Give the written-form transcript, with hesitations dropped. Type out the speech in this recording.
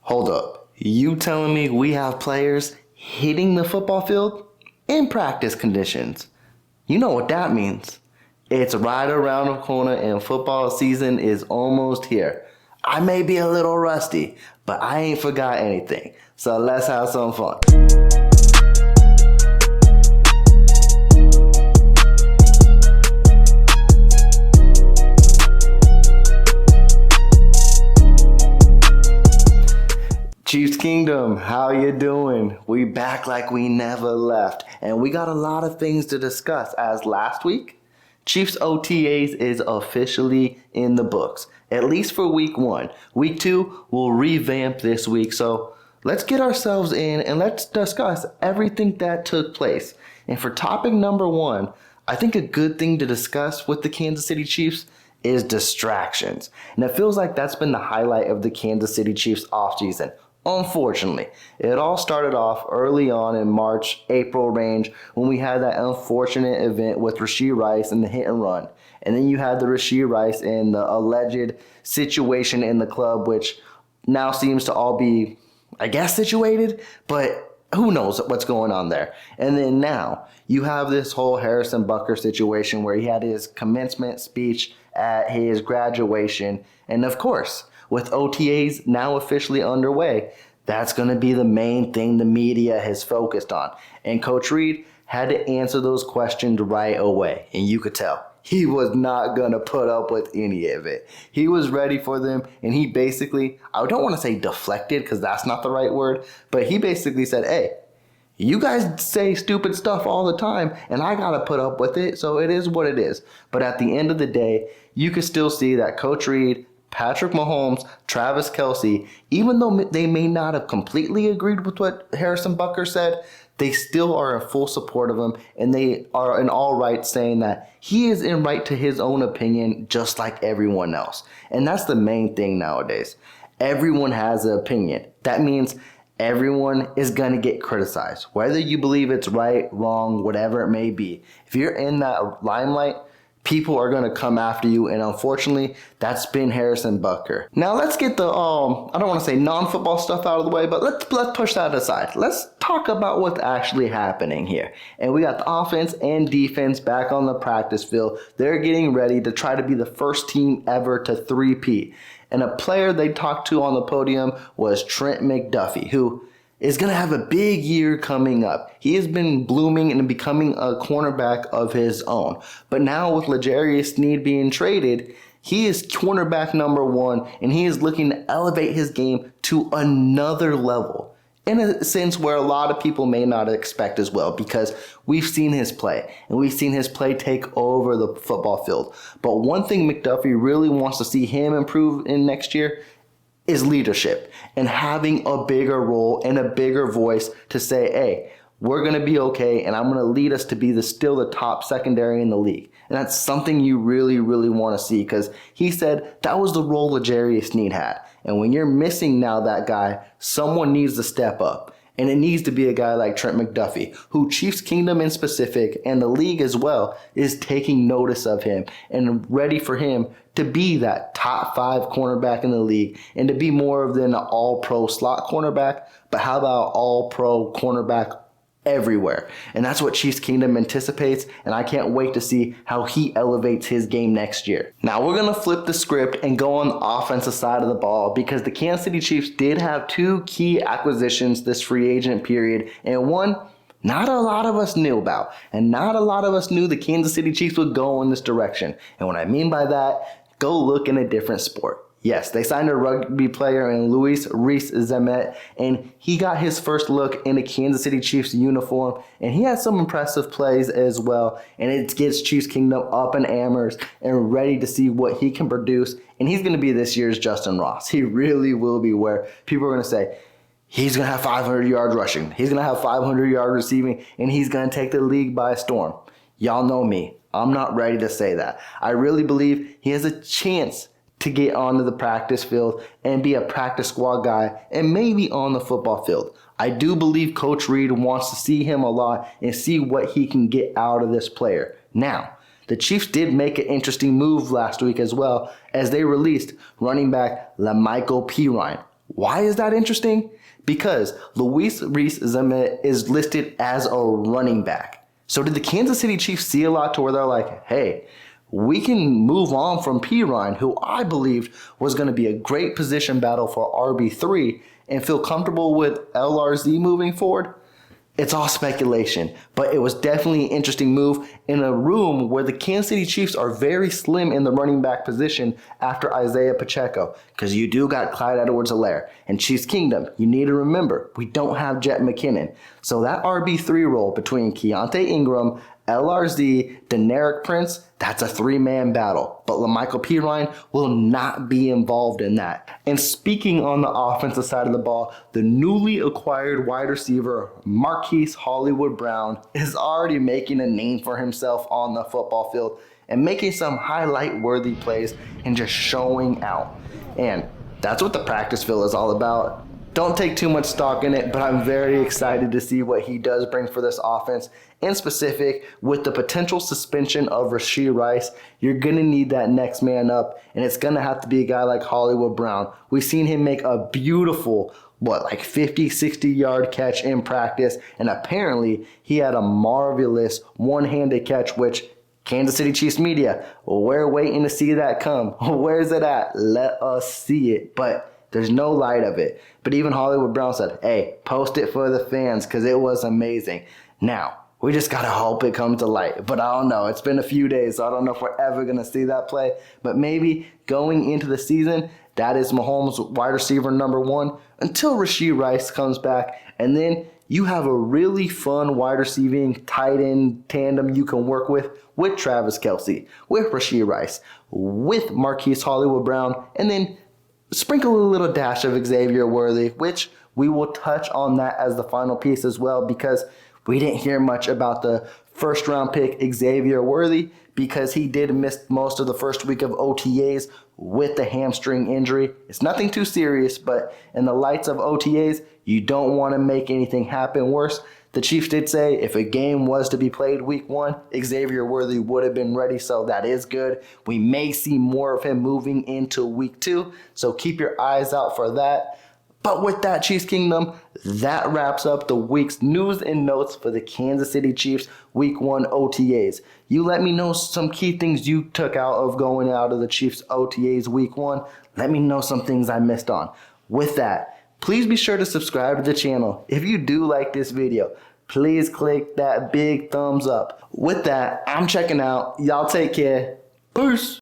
Hold up. You telling me we have players hitting the football field in practice conditions? You know what that means. It's right around the corner and football season is almost here. I may be a little rusty, but I ain't forgot anything. So let's have some fun. Chiefs Kingdom, how you doing? We back like we never left, and we got a lot of things to discuss. As last week, Chiefs OTAs is officially in the books, at least for week 1. Week 2 will revamp this week, so let's get ourselves in and let's discuss everything that took place. And for topic number 1, I think a good thing to discuss with the Kansas City Chiefs is distractions. And it feels like that's been the highlight of the Kansas City Chiefs offseason. Unfortunately, it all started off early on in March, April range when we had that unfortunate event with Rashee Rice and the hit and run. And then you had the Rashee Rice and the alleged situation in the club, which now seems to all be, I guess, situated, but who knows what's going on there. And then now you have this whole Harrison Butker situation where he had his commencement speech at his graduation. And of course, with OTAs now officially underway, that's going to be the main thing the media has focused on. And Coach Reid had to answer those questions right away. And you could tell he was not going to put up with any of it. He was ready for them. And he basically, I don't want to say deflected because that's not the right word, but he basically said, hey, you guys say stupid stuff all the time, and I got to put up with it. So it is what it is. But at the end of the day, you can still see that Coach Reid, Patrick Mahomes, Travis Kelce, even though they may not have completely agreed with what Harrison Butker said, they still are in full support of him, and they are in all right saying that he is in right to his own opinion just like everyone else. And that's the main thing nowadays. Everyone has an opinion. That means everyone is going to get criticized, whether you believe it's right, wrong, whatever it may be. If you're in that limelight, people are going to come after you, and unfortunately, that's been Harrison Butker. Now, let's get the, I don't want to say non-football stuff out of the way, but let's push that aside. Let's talk about what's actually happening here. And we got the offense and defense back on the practice field. They're getting ready to try to be the first team ever to three-peat. And a player they talked to on the podium was Trent Mcduffie, who is going to have a big year coming up. He has been blooming and becoming a cornerback of his own. But now with L'Jarius Sneed being traded, he is cornerback number 1, and he is looking to elevate his game to another level. In a sense where a lot of people may not expect as well, because we've seen his play, and we've seen his play take over the football field. But one thing Mcduffie really wants to see him improve in next year is leadership and having a bigger role and a bigger voice to say, hey, we're going to be okay, and I'm going to lead us to be still the top secondary in the league. And that's something you really, really want to see, because he said that was the role L'Jarius Sneed had. And when you're missing now that guy, someone needs to step up. And it needs to be a guy like Trent Mcduffie, who Chiefs Kingdom in specific and the league as well is taking notice of him and ready for him to be that top 5 cornerback in the league and to be more than an all-pro slot cornerback, but how about all-pro cornerback everywhere? And that's what Chiefs Kingdom anticipates, and I can't wait to see how he elevates his game next year. Now we're going to flip the script and go on the offensive side of the ball, because the Kansas City Chiefs did have 2 key acquisitions this free agent period, and one not a lot of us knew about, and not a lot of us knew the Kansas City Chiefs would go in this direction. And what I mean by that, go look in a different sport. Yes, they signed a rugby player in Luis Reese-Zamet, and he got his first look in a Kansas City Chiefs uniform, and he had some impressive plays as well, and it gets Chiefs Kingdom up in hammers and ready to see what he can produce, and he's going to be this year's Justin Ross. He really will be, where people are going to say, he's going to have 500 yards rushing, he's going to have 500 yards receiving, and he's going to take the league by storm. Y'all know me. I'm not ready to say that. I really believe he has a chance to get onto the practice field and be a practice squad guy and maybe on the football field. I do believe Coach Reid wants to see him a lot and see what he can get out of this player. Now, the Chiefs did make an interesting move last week as well, as they released running back LaMichael Pirine. Why is that interesting? Because Luis Reese-Zammit is listed as a running back. So did the Kansas City Chiefs see a lot to where they're like, hey, we can move on from Pirine, who I believed was going to be a great position battle for RB3, and feel comfortable with LRZ moving forward? It's all speculation, but it was definitely an interesting move in a room where the Kansas City Chiefs are very slim in the running back position after Isaiah Pacheco, because you do got Clyde Edwards-Helaire. And Chiefs Kingdom, you need to remember, we don't have Jet McKinnon. So that RB3 role between Keontae Ingram, LRZ, Deneric Prince, that's a three-man battle. But LaMichael Pirine will not be involved in that. And speaking on the offensive side of the ball, the newly acquired wide receiver Marquise Hollywood Brown is already making a name for himself on the football field and making some highlight-worthy plays and just showing out. And that's what the practice field is all about. Don't take too much stock in it, but I'm very excited to see what he does bring for this offense. In specific, with the potential suspension of Rashee Rice, you're going to need that next man up, and it's going to have to be a guy like Hollywood Brown. We've seen him make a beautiful, 50, 60-yard catch in practice, and apparently he had a marvelous one-handed catch, which Kansas City Chiefs media, we're waiting to see that come. Where's it at? Let us see it. But there's no light of it. But even Hollywood Brown said, hey, post it for the fans because it was amazing. Now, we just got to hope it comes to light. But I don't know. It's been a few days, so I don't know if we're ever going to see that play. But maybe going into the season, that is Mahomes' wide receiver number one until Rashee Rice comes back. And then you have a really fun wide receiving tight end tandem you can work with Travis Kelce, with Rashee Rice, with Marquise Hollywood Brown, and then sprinkle a little dash of Xavier Worthy, which we will touch on that as the final piece as well, because we didn't hear much about the first round pick Xavier Worthy because he did miss most of the first week of OTAs with the hamstring injury. It's nothing too serious, but in the lights of OTAs, you don't want to make anything happen worse. The Chiefs did say if a game was to be played week 1, Xavier Worthy would have been ready, so that is good. We may see more of him moving into week 2, so keep your eyes out for that. But with that, Chiefs Kingdom, that wraps up the week's news and notes for the Kansas City Chiefs week 1 OTAs. You let me know some key things you took out of going out of the Chiefs OTAs week 1. Let me know some things I missed on. With that, please be sure to subscribe to the channel. If you do like this video, please click that big thumbs up. With that, I'm checking out. Y'all take care. Peace.